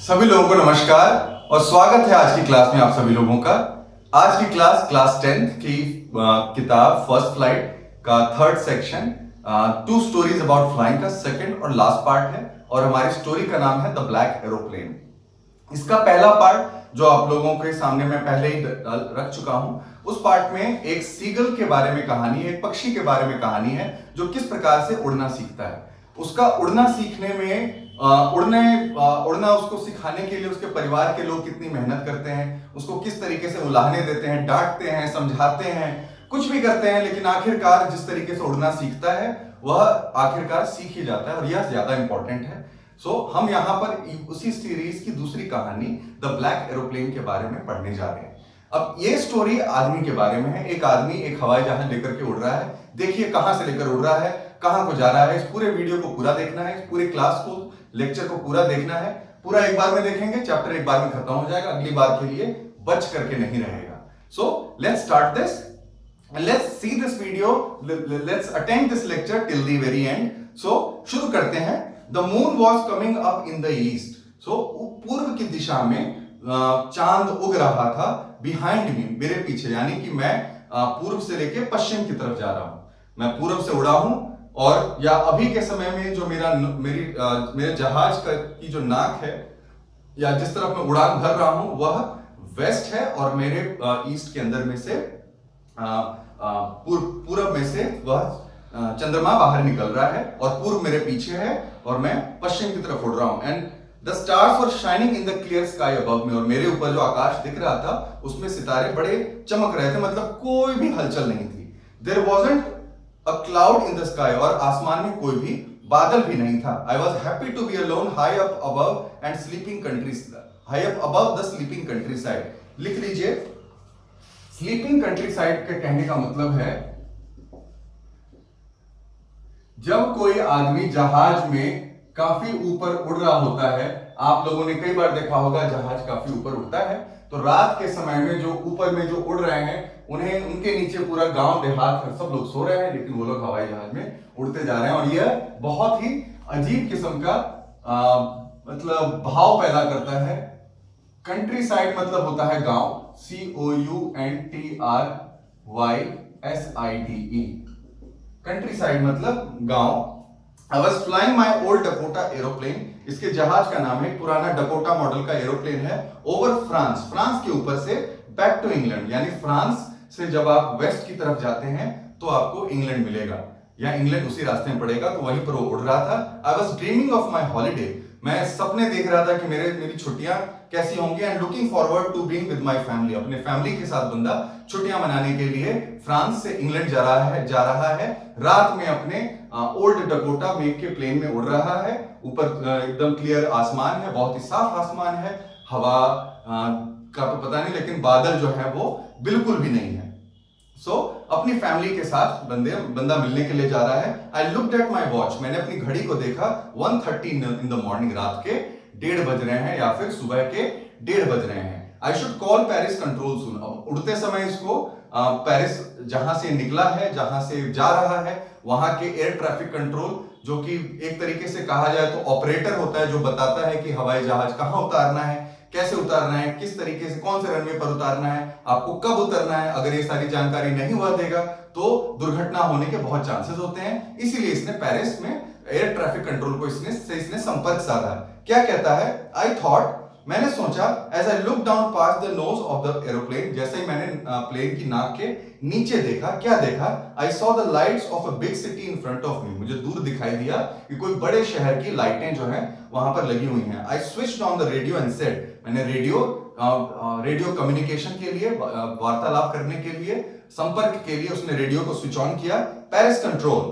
सभी लोगों को नमस्कार और स्वागत है आज की क्लास में आप सभी लोगों का। आज की क्लास 10th की किताब फर्स्ट फ्लाइट का third section two stories about flying का सेकंड और लास्ट पार्ट है और हमारी स्टोरी का नाम है द ब्लैक एरोप्लेन। इसका पहला पार्ट जो आप लोगों के सामने मैं पहले ही रख चुका हूं, उस पार्ट में एक सीगल के बारे में कहानी है, एक पक्षी के बारे में कहानी है जो किस प्रकार से उड़ना सीखता है। उसका उड़ना सीखने में उड़ना उसको सिखाने के लिए उसके परिवार के लोग कितनी मेहनत करते हैं, उसको किस तरीके से उलाहने देते हैं, डांटते हैं, समझाते हैं, कुछ भी करते हैं, लेकिन आखिरकार जिस तरीके से उड़ना सीखता है वह आखिरकार सीख ही जाता है और यह ज्यादा इंपॉर्टेंट है। हम यहाँ पर उसी सीरीज की दूसरी कहानी द ब्लैक एरोप्लेन के बारे में पढ़ने जा रहे हैं। अब ये स्टोरी आदमी के बारे में है। एक आदमी एक हवाई जहाज लेकर के उड़ रहा है। देखिए कहां से लेकर उड़ रहा है, कहां को जा रहा है। इस पूरे वीडियो को पूरा देखना है, इस पूरे क्लास को लेक्चर को पूरा देखना है। पूरा एक बार में देखेंगे, चैप्टर एक बार में खत्म हो जाएगा, अगली बार के लिए बच करके नहीं रहेगा। So let's start this, let's see this video, let's attend this lecture till the very end. So शुरू करते हैं। The moon was coming up in the east. So पूर्व की दिशा में चांद उग रहा था। Behind me, मेरे पीछे, यानी कि मैं पूर्व से लेके पश्चिम की तरफ जा रहा हूं। मैं पूर्व से उड़ा हूं और या अभी के समय में जो मेरे जहाज की जो नाक है या जिस तरफ मैं उड़ान भर रहा हूं वह वेस्ट है और मेरे ईस्ट के अंदर में से पूरब में से वह चंद्रमा बाहर निकल रहा है और पूर्व मेरे पीछे है और मैं पश्चिम की तरफ उड़ रहा हूं। And the stars were shining in the clear sky above मी, और मेरे ऊपर जो आकाश दिख रहा था उसमें सितारे बड़े चमक रहे थे, मतलब कोई भी हलचल नहीं थी। There wasn't a cloud in the sky, और आसमान में कोई भी बादल भी नहीं था। I was happy to be alone high up above and sleeping countries, high up above the sleeping countryside. लिख लीजिए, स्लीपिंग कंट्री साइड के कहने का मतलब है जब कोई आदमी जहाज में काफी ऊपर उड़ रहा होता है। आप लोगों ने कई बार देखा होगा जहाज काफी ऊपर उड़ता है, तो रात के समय में जो ऊपर में जो उड़ रहे हैं उन्हें, उनके नीचे पूरा गांव देहात सब लोग सो रहे हैं, लेकिन वो लोग हवाई जहाज में उड़ते जा रहे हैं। और यह बहुत ही अजीब किस्म का मतलब भाव पैदा करता है। कंट्री साइड मतलब होता है गांव, COUNTRYSIDE, कंट्री साइड मतलब गांव। I was flying my old Dakota aeroplane, इसके जहाज का नाम है, पुराना डकोटा मॉडल का एरोप्लेन है, ओवर फ्रांस, फ्रांस के ऊपर से बैक टू इंग्लैंड, यानी फ्रांस से जब आप वेस्ट की तरफ जाते हैं तो आपको इंग्लैंड मिलेगा या इंग्लैंड उसी रास्ते में पड़ेगा, तो वहीं पर वो उड़ रहा था। I was dreaming of my holiday, मैं सपने देख रहा था कि मेरी छुट्टियां कैसी होंगी। And looking forward to being with my family, अपने फैमिली के साथ बंदा छुट्टियां मनाने के लिए फ्रांस से इंग्लैंड जा रहा है। रात में अपने ओल्ड डकोटा मेक के प्लेन में उड़ रहा है। ऊपर एकदम क्लियर आसमान है, बहुत ही साफ आसमान है, हवा का तो पता नहीं, लेकिन बादल जो है वो बिल्कुल भी नहीं है। अपनी फैमिली के साथ बंदा मिलने के लिए जा रहा है। I looked at my watch, मैंने अपनी घड़ी को देखा, 1:30 इन द मॉर्निंग, रात के 1:30 बज रहे हैं या फिर सुबह के 1:30 बज रहे हैं। I should call Paris control soon, अब उड़ते समय इसको पेरिस जहां से निकला है, जहां से जा रहा है, वहां के एयर ट्रैफिक कंट्रोल, जो कि एक तरीके से कहा जाए तो ऑपरेटर होता है, जो बताता है कि हवाई जहाज कहां उतारना है, कैसे उतारना है, किस तरीके से, कौन से रनवे पर उतारना है, आपको कब उतरना है। अगर ये सारी जानकारी नहीं हुआ देगा तो दुर्घटना होने के बहुत चांसेस होते हैं। इसीलिए इसने पेरिस में एयर ट्रैफिक कंट्रोल को इसने संपर्क साधा। क्या कहता है, आई थॉट, मैंने सोचा, as I look down past the nose of the aeroplane, जैसे ही मैंने प्लेन की नाक के नीचे देखा, क्या देखा, I saw the lights of a big city in front of मी, मुझे दूर दिखाई दिया कि कोई बड़े शहर की लाइटें जो हैं वहां पर लगी हुई हैं। I switched on the radio and said, मैंने रेडियो कम्युनिकेशन के लिए, वार्तालाप करने के लिए, संपर्क के लिए उसने रेडियो को स्विच ऑन किया, पेरिस कंट्रोल,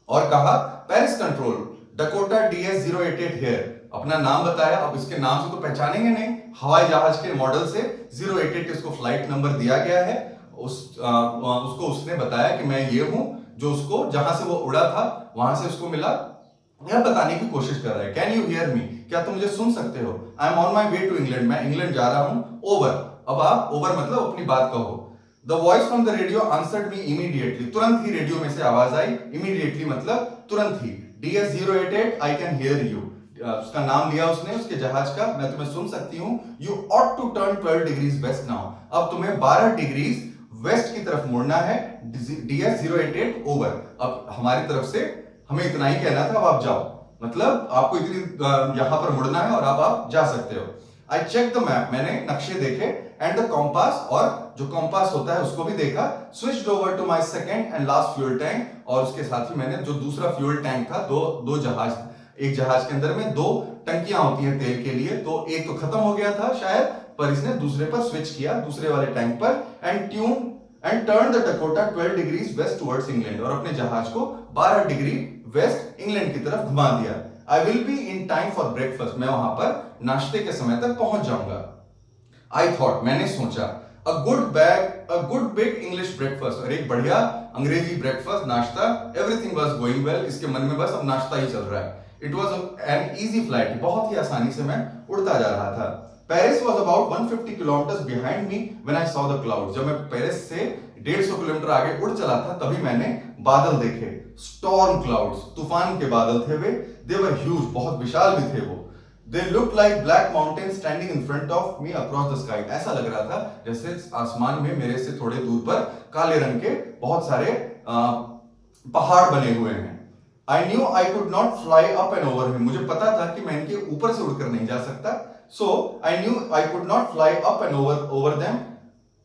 और कहा, Paris control, Dakota DS-088 here, अपना नाम बताया। अब इसके नाम से तो पहचानेंगे नहीं, हवाई जहाज के मॉडल से 088 इसको फ्लाइट नंबर दिया गया है। उसको उसने बताया कि मैं ये हूं, जो उसको जहां से वो उड़ा था वहां से उसको मिला। यह बताने की कोशिश कर रहा है, कैन यू हियर मी, क्या तुम मुझे सुन सकते हो। I am on my way to England, मैं इंग्लैंड जा रहा हूं। ओवर, अब आप ओवर मतलब अपनी बात कहो। The voice from the radio answered me immediately, तुरंत ही रेडियो में से आवाज आई, इमीडिएटली मतलब तुरंत ही। DS-088 I can hear you, उसका नाम लिया उसने उसके जहाज का, मैं तुम्हें सुन सकती हूँ। You ought to turn 12 degrees west now, अब तुम्हें 12 डिग्रीज वेस्ट की तरफ मुड़ना है। DS 088 over. अब हमारी तरफ से हमें इतना ही कहना था, अब आप जाओ, मतलब आपको इतनी यहां पर मुड़ना है और अब आप जा सकते हो। आई चेक द मैप, मैंने नक्शे देखे, एंड द कॉम्पास, और जो कॉम्पास होता है उसको भी देखा। Switched over to my second and last fuel tank, और उसके साथ ही मैंने जो दूसरा फ्यूल टैंक था, दो जहाज, एक जहाज के अंदर में 2 टंकियां होती हैं तेल के लिए, तो एक तो खत्म हो गया था शायद, पर इसने दूसरे पर स्विच किया, दूसरे वाले टैंक पर, and turn the Dakota 12 degrees west towards England, और अपने जहाज को 12 डिग्री वेस्ट इंग्लैंड की तरफ घुमा दिया। I will be in time for breakfast, मैं वहां पर नाश्ते के समय तक पहुंच जाऊंगा। आई थॉट, मैंने सोचा, a good big English breakfast, और एक बढ़िया अंग्रेजी ब्रेकफास्ट, नाश्ता, एवरीथिंग वाज गोइंग वेल, इसके मन में बस अब नाश्ता ही चल रहा है। It was an easy flight, बहुत ही आसानी से मैं उड़ता जा रहा था। Paris was about 150 kilometres behind me when I saw the cloud, जब मैं पेरिस से 150 किलोमीटर आगे उड़ चला था तभी मैंने बादल देखे, स्टॉर्म क्लाउड्स, तूफान के बादल थे वे, दे वर ह्यूज, बहुत विशाल भी थे वो। They looked like black mountains standing in front of me across the sky, ऐसा लग रहा था जैसे आसमान में मेरे से थोड़े दूर पर काले रंग के बहुत सारे पहाड़ बने हुए हैं। I knew I could not fly up and over him, मुझे पता था कि मैं इनके ऊपर से उड़कर नहीं जा सकता। So I knew I could not fly up and over them,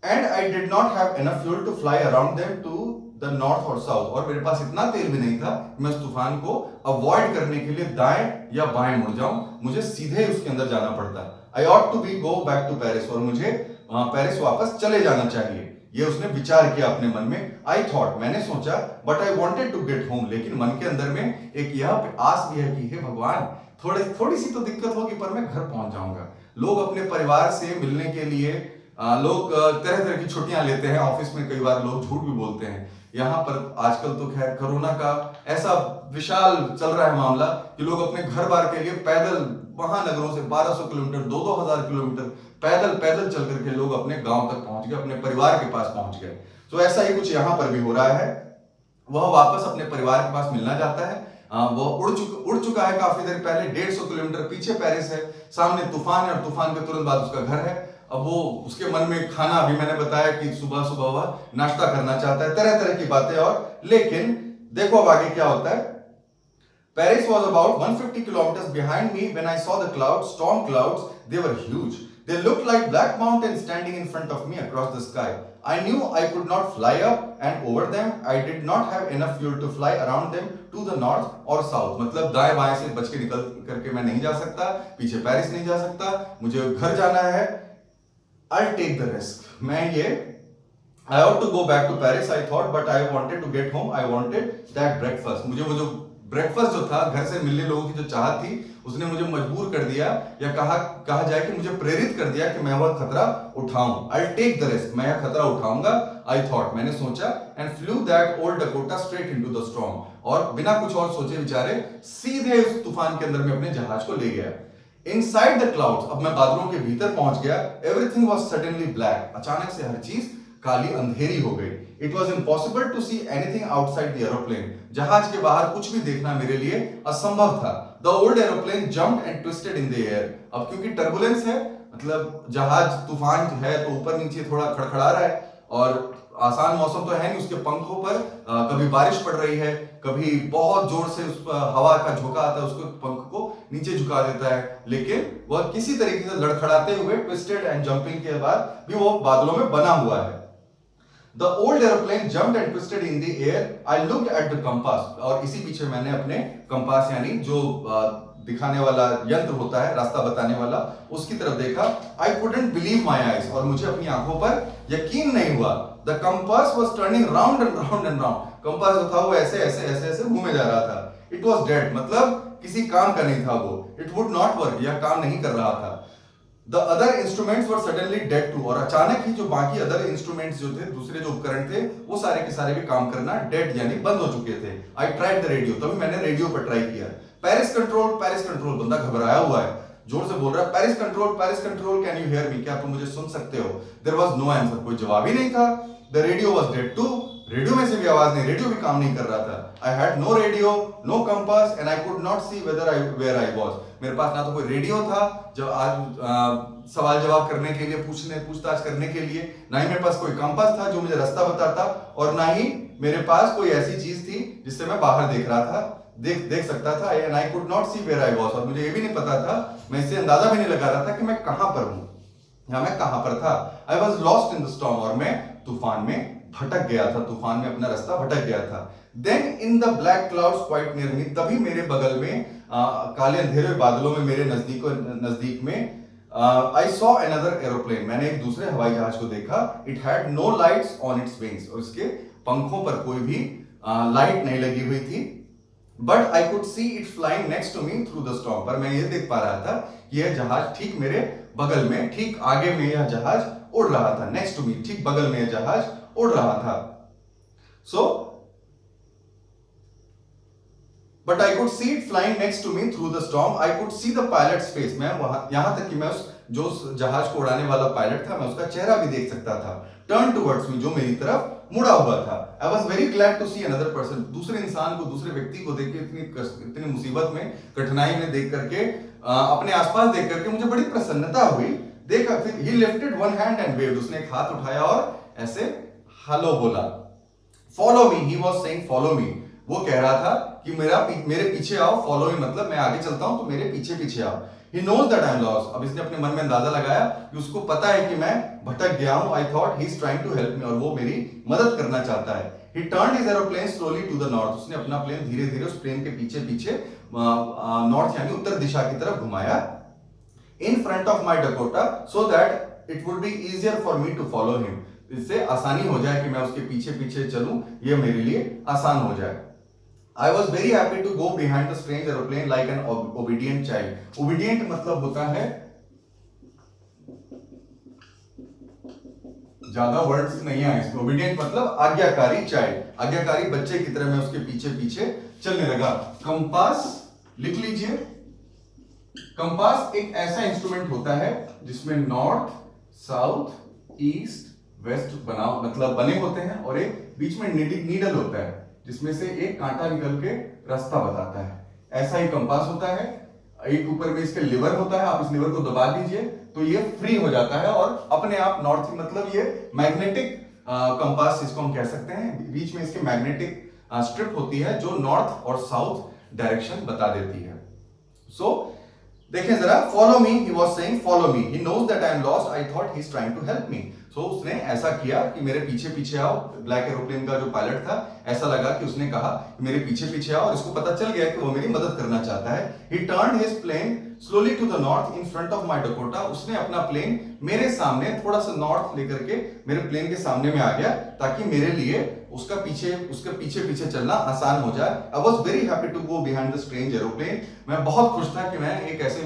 and I did not have enough fuel to fly around them to the north और साउथ, और मेरे पास इतना तेल भी नहीं था मैं उस तूफान को अवॉइड करने के लिए दाएं या बाएं मुड़ जाऊं, मुझे सीधे उसके अंदर जाना पड़ता। I ought to be go back to Paris, और मुझे पेरिस वापस चले जाना चाहिए, ये उसने विचार किया अपने मन में। आई थॉट, मैंने सोचा, but I wanted to get home, लेकिन मन के अंदर में एक यह आस भी है कि हे भगवान, थोड़ी सी तो दिक्कत होगी पर मैं घर पहुंच जाऊंगा। लोग अपने परिवार से मिलने के लिए लोग तरह तरह की छुट्टियां लेते हैं, ऑफिस में कई बार लोग झूठ भी बोलते हैं। यहाँ पर आजकल तो खैर कोरोना का ऐसा विशाल चल रहा है मामला कि लोग अपने घर बार के लिए पैदल महानगरों से 1200 किलोमीटर 2-2 हजार किलोमीटर पैदल चल करके लोग अपने गांव तक पहुंच गए, अपने परिवार के पास पहुंच गए। तो ऐसा ही कुछ यहाँ पर भी हो रहा है, वह वापस अपने परिवार के पास मिलना चाहता है। वो उड़ चुका है काफी देर पहले, 150 किलोमीटर पीछे पेरिस है, सामने तूफान है और तूफान के तुरंत बाद उसका घर है। अब वो उसके मन में खाना, अभी मैंने बताया कि सुबह सुबह वह नाश्ता करना चाहता है, तरह तरह की बातें, और लेकिन देखो अब आगे क्या होता है। Paris was about 150 kilometers behind me when I saw the clouds, storm clouds. They were huge. They looked like black mountains standing in front of me across the sky. I knew I could not fly up and over them. I did not have enough fuel to fly around them to the north or south. मतलब दाएं बाएं से बच के निकल करके मैं नहीं जा सकता, पीछे पेरिस नहीं जा सकता, मुझे घर जाना है। I'll take the risk. मैं ये I ought to go back to Paris, I thought, but I wanted to get home. I wanted that breakfast. मुझे वो जो ब्रेकफास्ट जो था, घर से मिलने लोगों की जो चाहत थी, उसने मुझे मजबूर कर दिया, या कहा जाए कि मुझे प्रेरित कर दिया कि मैं वह खतरा उठाऊं। I'll take the risk. मैं यह खतरा उठाऊंगा। I thought, मैंने सोचा, and flew that old Dakota straight into the storm. और बिना कुछ और सोचे विचारे सीधे उस तूफान के अंदर में अपने जहाज को ले गया। Inside the clouds, अब मैं बादलों के भीतर पहुंच गया। Everything was suddenly black. अचानक से हर चीज काली अंधेरी हो गई। It was impossible to see anything outside the aeroplane. जहाज के बाहर कुछ भी देखना मेरे लिए असंभव था। The old aeroplane jumped and twisted in the air. अब क्योंकि टर्बुलेंस है, मतलब जहाज तूफान है तो ऊपर नीचे थोड़ा खड़खड़ा रहा है, और आसान मौसम तो है नहीं, उसके पंखों पर कभी बारिश पड़ रही है, कभी बहुत जोर से उस हवा का झोंका आता है, उसको पंख को नीचे झुका देता है, लेकिन वह किसी तरीके से लड़खड़ाते हुए ट्विस्टेड एंड जंपिंग के बाद भी वो बादलों में बना हुआ है। The old aeroplane jumped and twisted in the air. I looked at the compass. और इसी पीछे मैंने अपने कंपास यानी जो दिखाने वाला यंत्र होता है, रास्ता बताने वाला, उसकी तरफ देखा। I couldn't believe my eyes. और मुझे अपनी आंखों पर यकीन नहीं हुआ। The compass was turning round and round and round. Compass जो था वो ऐसे घूमे जा रहा था। It was dead. मतलब किसी काम का नहीं था वो। It would not work. यह काम नहीं कर रहा था। The other instruments were suddenly dead too. और अचानक ही जो बाकी अदर इंस्ट्रूमेंट्स जो थे, दूसरे जो उपकरण थे, वो सारे के सारे भी काम करना डेड यानी बंद हो चुके थे। I tried the radio. तभी मैंने रेडियो पर ट्राई किया। Paris control, बंदा घबराया हुआ है, जोर से बोल रहा है, Paris control, can you hear me? क्या तुम मुझे सुन सकते हो? There was no answer. कोई जवाब ही नहीं था। The radio was dead too. Radio में से भी आवाज नहीं, रेडियो भी काम नहीं कर रहा था। I had no radio, no compass and I could not see where I was. मेरे पास ना तो कोई रेडियो था जो आज सवाल जवाब करने के लिए, पूछताछ करने के लिए, ना ही मेरे पास कोई कंपास था जो मुझे रास्ता बताता, और ना ही मेरे पास कोई ऐसी चीज थी जिससे मैं बाहर देख रहा था, देख सकता था। And I could not see where I was, और मुझे ये भी नहीं पता था, मैं इससे अंदाजा भी नहीं लगा रहा था कि मैं कहां पर हूं या मैं कहां पर था। I was lost in the storm, और मैं तूफान में भटक गया था, तूफान में अपना रास्ता भटक गया था। Then in the black clouds quite near me, तभी मेरे बगल में काले अंधेरे बादलों में मेरे नजदीक में आई सॉ अनदर एरोप्लेन, मैंने एक दूसरे हवाई जहाज को देखा। It had no lights on its wings, और उसके पंखों पर कोई भी लाइट नहीं लगी हुई थी। But I could see it flying next to me through the storm, पर मैं ये देख पा रहा था कि यह जहाज ठीक मेरे बगल में, ठीक आगे में यह जहाज उड़ रहा था। नेक्स्ट टू मी, ठीक बगल में यह जहाज उड़ रहा था। So but I could see it flying next to me through the storm, I could see the pilot's face, मैं वहां, यहां तक कि मैं जो जहाज को उड़ाने वाला पायलट था, मैं उसका चेहरा भी देख सकता था। टर्न टुवर्ड्स मी, जो मेरी तरफ मुड़ा हुआ था। I was very glad to see another person, दूसरे इंसान को, दूसरे व्यक्ति को देख के, इतनी मुसीबत में, कठिनाई में देख करके, अपने आसपास देख करके मुझे बड़ी प्रसन्नता हुई। देखा, फिर ही lifted one hand and waived, उसने एक हाथ उठाया और ऐसे हेलो बोला। Follow me, he was saying follow मी, वो कह रहा था कि मेरे पीछे आओ। फॉलो मी मतलब मैं आगे चलता हूं तो मेरे पीछे पीछे आओ। He knows that I am lost, अब इसने अपने मन में अंदाजा लगाया कि उसको पता है कि मैं भटक गया हूं। I thought he is trying to help me, और वो मेरी मदद करना चाहता है। He turned his aeroplane slowly to the north, उसने अपना प्लेन धीरे धीरे उस प्लेन के पीछे पीछे नॉर्थ यानी उत्तर दिशा की तरफ घुमाया। In front of my Dakota, so that it would be easier for me to follow him, इससे आसानी हो जाए कि मैं उसके पीछे पीछे चलूं, ये मेरे लिए आसान हो जाए। I was very happy to go behind the strange aeroplane like an obedient child. Obedient मतलब होता है, ज्यादा वर्ड्स नहीं आए इसमें। obedient मतलब आज्ञाकारी चाइल्ड, आज्ञाकारी बच्चे की तरह मैं उसके पीछे पीछे चलने लगा। कंपास लिख लीजिए। कंपास एक ऐसा इंस्ट्रूमेंट होता है जिसमें नॉर्थ, साउथ, ईस्ट, वेस्ट बने होते हैं, और एक बीच में नीडल होता है जिसमें से एक कांटा निकल के रास्ता बताता है। ऐसा ही कंपास होता है। एक ऊपर में इसके लिवर होता है, आप इस लिवर को दबा दीजिए तो ये फ्री हो जाता है और अपने आप नॉर्थ, मतलब ये मैग्नेटिक कंपास इसको हम कह सकते हैं। बीच में इसके मैग्नेटिक स्ट्रिप होती है जो नॉर्थ और साउथ डायरेक्शन बता देती है। सो देखें जरा, follow me, he was saying follow me, he knows that I am lost, I thought he is trying to help me. So उसने ऐसा किया कि मेरे पीछे पीछे आओ। ब्लैक एरोप्लेन का जो पायलट था, ऐसा लगा कि उसने कहा कि मेरे पीछे पीछे आओ, और इसको पता चल गया कि वो मेरी मदद करना चाहता है। He turned his plane slowly to the north in front of my Dakota, उसने अपना प्लेन मेरे सामने थोड़ा सा नॉर्थ लेकर के मेरे प्लेन के सामने में आ गया, ताकि मेरे लिए उसके पीछे पीछे चलना आसान हो जाए। I was very happy to go behind the strange aeroplane, मैं बहुत खुश था कि मैं एक ऐसे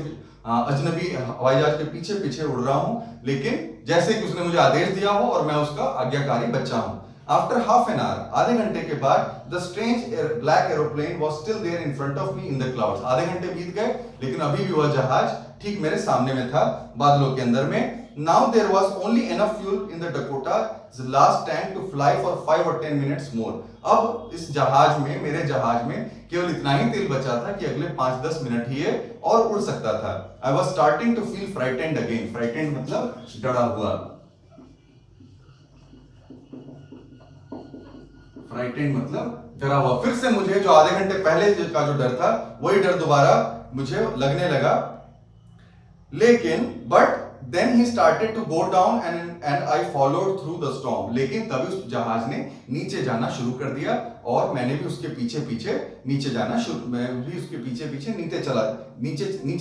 अजनबी हवाई जहाज के पीछे पीछे उड़ रहा हूं, लेकिन जैसे कि उसने मुझे आदेश दिया हो और मैं उसका आज्ञाकारी बच्चा हूं। आफ्टर हाफ एन आवर, आधे घंटे के बाद, the strange black aeroplane was still there in front of me in the clouds. आधे घंटे बीत गए, लेकिन अभी भी वह जहाज ठीक मेरे सामने में था, बादलों के अंदर में। Now there was only enough fuel in the Dakota's last tank to fly for 5 or 10 minutes more. अब इस जहाज में, मेरे जहाज में केवल इतना ही तेल बचा था कि अगले 5-10 मिनट ही ये और उड़ सकता था। I was starting to feel frightened again. Frightened मतलब डरा हुआ। Frightened मतलब डरा हुआ। फिर से मुझे जो आधे घंटे पहले का जो डर था, वही डर दोबारा मुझे लगने लगा। लेकिन but then he started to go down and I followed through the storm. लेकिन तभी उस जहाज ने नीचे जाना शुरू कर दिया, और मैंने भी उसके पीछे पीछे नीचे जाना शुरू, मैं भी उसके पीछे पीछे नीचे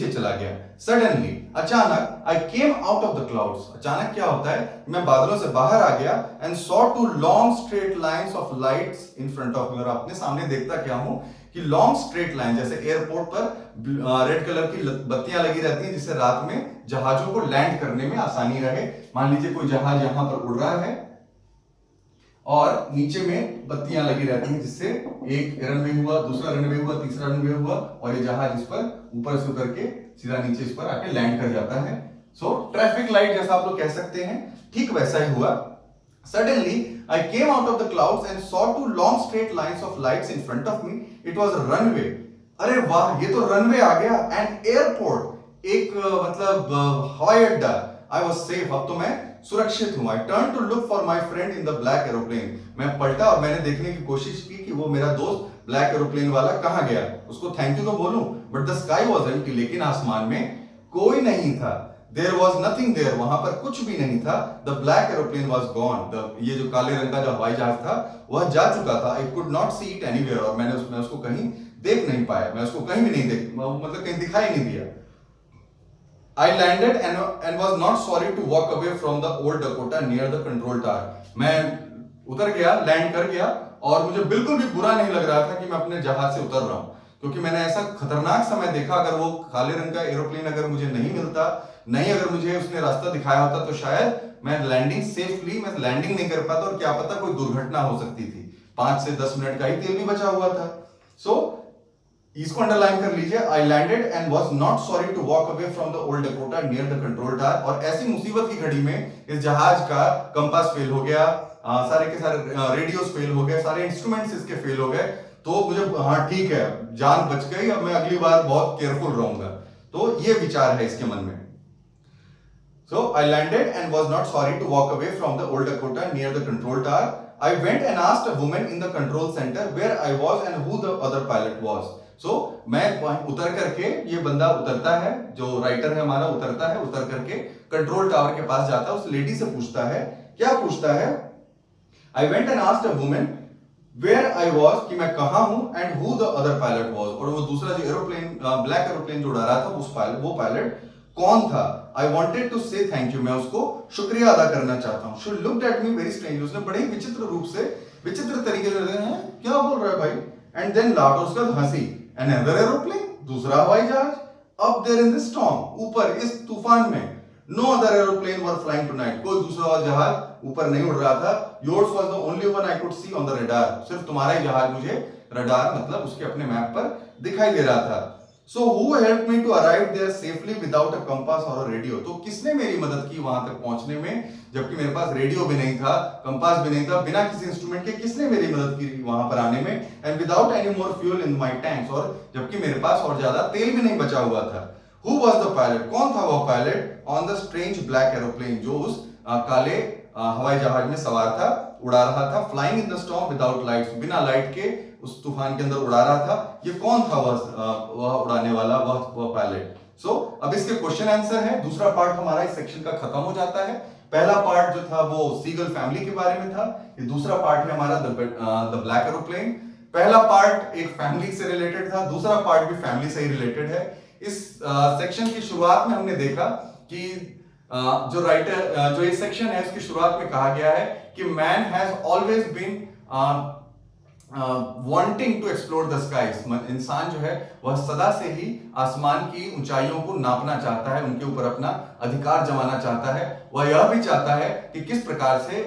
चला गया। Suddenly, अचानक, I came out of the clouds. अचानक क्या होता है, मैं बादलों से बाहर आ गया, and saw 2 long straight lines of lights in front of me. और अपने सामने देखता क्या हूं कि लॉन्ग स्ट्रेट लाइन, जैसे एयरपोर्ट पर रेड कलर की बत्तियां लगी रहती हैं, जिससे रात में जहाजों को लैंड करने में आसानी रहे। मान लीजिए कोई जहाज यहां पर उड़ रहा है और नीचे में बत्तियां लगी रहती हैं, जिससे एक रनवे हुआ, दूसरा रनवे हुआ, तीसरा रनवे हुआ, और ये जहाज इस पर ऊपर से उतर के सीधा नीचे इस पर आके लैंड कर जाता है। सो ट्रैफिक लाइट जैसा आप लोग कह सकते हैं, ठीक वैसा ही हुआ। Suddenly I came out of the clouds and saw two long straight lines of lights in front of me. It was a runway. अरे वाह, ये तो रनवे आ गया. एंड एयरपोर्ट, एक मतलब हवाई अड्डा. आई वॉज सेफ, अब तो मैं सुरक्षित हूं. I turn to look for my friend in the black aeroplane. मैं पलटा और मैंने देखने की कोशिश की कि वो मेरा दोस्त ब्लैक एरोप्लेन वाला कहां गया. उसको थैंक यू तो बोलूं, but the sky was empty. लेकिन आसमान में कोई नहीं था. There was nothing there, वहां पर कुछ भी नहीं था. The black aeroplane was gone. ये जो काले रंग का जो हवाई जहाज था वह जा चुका था. I could not see it anywhere, और मैं उसको कहीं देख नहीं पाया. मैं उसको कहीं भी नहीं देख, मतलब कहीं दिखाई नहीं दिया. I landed and was not sorry to walk away from the old Dakota near the control tower. मैं उतर गया, लैंड कर गया, और मुझे बिल्कुल भी बुरा नहीं लग रहा था कि मैं अपने जहाज से उतर रहा हूं, क्योंकि मैंने ऐसा खतरनाक समय देखा. अगर वो काले रंग का एरोप्लेन अगर मुझे नहीं मिलता, नहीं अगर मुझे उसने रास्ता दिखाया होता, तो शायद मैं लैंडिंग सेफली मैं लैंडिंग नहीं कर पाता, और क्या पता कोई दुर्घटना हो सकती थी. 5 से 10 मिनट का ही तेल भी बचा हुआ था. सो इसको अंडरलाइन कर लीजिए. I landed and was not sorry to walk away from the old Dakota near the control tower. और ऐसी मुसीबत की घड़ी में इस जहाज का कंपास फेल हो गया, सारे के सारे रेडियोस फेल हो गए, सारे इंस्ट्रूमेंट्स इसके फेल हो गए. तो मुझे हाँ ठीक है, जान बच गई, अब मैं अगली बार बहुत केयरफुल रहूंगा. तो ये विचार है इसके मन में. So I landed and was not sorry to walk away from the old Dakota near the control tower. I went and asked a woman in the control center where I was and who the other pilot was. So मैं उतर करके, ये बंदा उतरता है, जो writer है हमारा उतरता है, उतर करके कंट्रोल टावर के पास जाता है, उस लेडी से पूछता है. क्या पूछता है? I went and asked a woman where I was, कि मैं कहां हूं, and who the other pilot was, और वो दूसरा जो एरोप्लेन ब्लैक एरोप्लेन जो उड़ा रहा था वो पायलट कौन था. आई वॉन्टेड टू से थैंक यू, मैं उसको शुक्रिया अदा करना चाहता हूँ. She looked at me very strange. उसने बड़े विचित्र रूप से, विचित्र तरीके से, क्या बोल रहा है भाई, एंड देन लाफ्ड, उसके बाद हंसी. अनदर एरोप्लेन, दूसरा हवाई जहाज. Up there in the storm, ऊपर इस तूफान में. No other aeroplane were flying tonight, कोई दूसरा हवाई जहाज ऊपर नहीं उड़ रहा था. Yours was the only one I could see on the radar, सिर्फ तुम्हारा ही जहाज मुझे रडार मतलब उसके अपने मैप पर दिखाई दे रहा था. So who helped me to arrive there safely without a compass or a radio? तो किसने मेरी मदद की वहां तक पहुंचने में, जबकि मेरे पास रेडियो भी नहीं था, कंपास भी नहीं था, बिना किसी इंस्ट्रूमेंट के किसने मेरी मदद की वहां पर आने में? And without any more fuel in my tanks, और जबकि मेरे पास और ज्यादा तेल भी नहीं बचा हुआ था. Who was the pilot? कौन था वो pilot on the strange black aeroplane, जो उस काले हवाई जहाज में सवार था, उड़ा रहा था. Flying in the storm without lights, बिना लाइट के उस तूफान के अंदर उड़ा रहा था. ये कौन था वह उड़ाने वाला, वह पायलट. सो अब इसके क्वेश्चन आंसर है. दूसरा पार्ट हमारा इस सेक्शन का खत्म हो जाता है. पहला पार्ट जो था वो सीगल फैमिली के बारे में था. ये दूसरा पार्ट है हमारा द ब्लैक एरोप्लेन. पहला पार्ट एक फैमिली से रिलेटेड था, दूसरा पार्ट भी फैमिली से ही रिलेटेड है. इस सेक्शन की शुरुआत में हमने देखा कि जो राइटर जो ये सेक्शन है उसकी शुरुआत में कहा गया है कि man has always been wanting to explore the skies. इंसान जो है वह सदा से ही आसमान की ऊंचाइयों को नापना चाहता है, उनके ऊपर अपना अधिकार जमाना चाहता है. वह यह भी चाहता है कि किस प्रकार से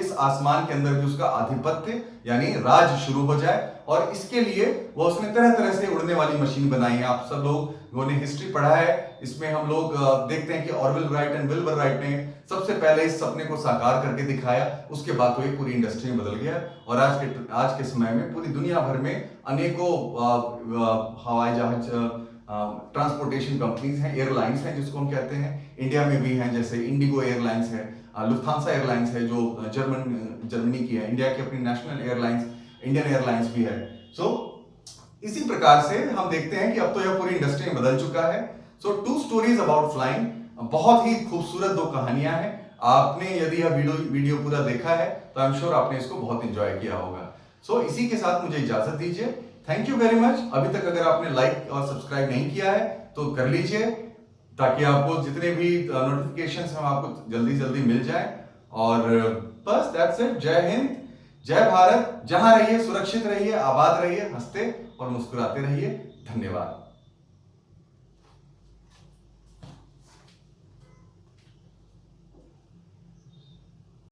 इस आसमान के अंदर भी उसका आधिपत्य यानी राज शुरू हो जाए, और इसके लिए वह उसने तरह तरह से उड़ने वाली मशीन बनाई है. आप सब लोगों ने हिस्ट्री पढ़ा है, इसमें हम लोग देखते हैं कि Orwell right and Wilbur right ने सबसे पहले इस सपने को साकार करके दिखाया. उसके बाद तो ये पूरी इंडस्ट्री में बदल गया, और आज के समय में पूरी दुनिया भर में अनेकों हवाई जहाज ट्रांसपोर्टेशन कंपनीज हैं, एयरलाइंस हैं जिसको हम कहते हैं. इंडिया में भी हैं, जैसे इंडिगो एयरलाइंस है, लुफ्थांसा एयरलाइंस है जो जर्मनी की है. इंडिया की अपनी नेशनल एयरलाइंस इंडियन एयरलाइंस भी है. सो इसी प्रकार से हम देखते हैं कि अब तो यह पूरी इंडस्ट्री में बदल चुका है. सो 2 स्टोरीज अबाउट फ्लाइंग, बहुत ही खूबसूरत 2 कहानियां हैं. आपने यदि यह वीडियो पूरा देखा है तो आई एम श्योर आपने इसको बहुत एंजॉय किया होगा. सो इसी के साथ मुझे इजाजत दीजिए. Thank you very much. अभी तक अगर आपने लाइक और सब्सक्राइब नहीं किया है तो कर लीजिए, ताकि आपको जितने भी नोटिफिकेशंस हैं आपको जल्दी जल्दी मिल जाए. और बस दैट्स इट. जय हिंद, जय भारत. जहां रहिए सुरक्षित रहिए, आबाद रहिए, हंसते और मुस्कुराते रहिए. धन्यवाद.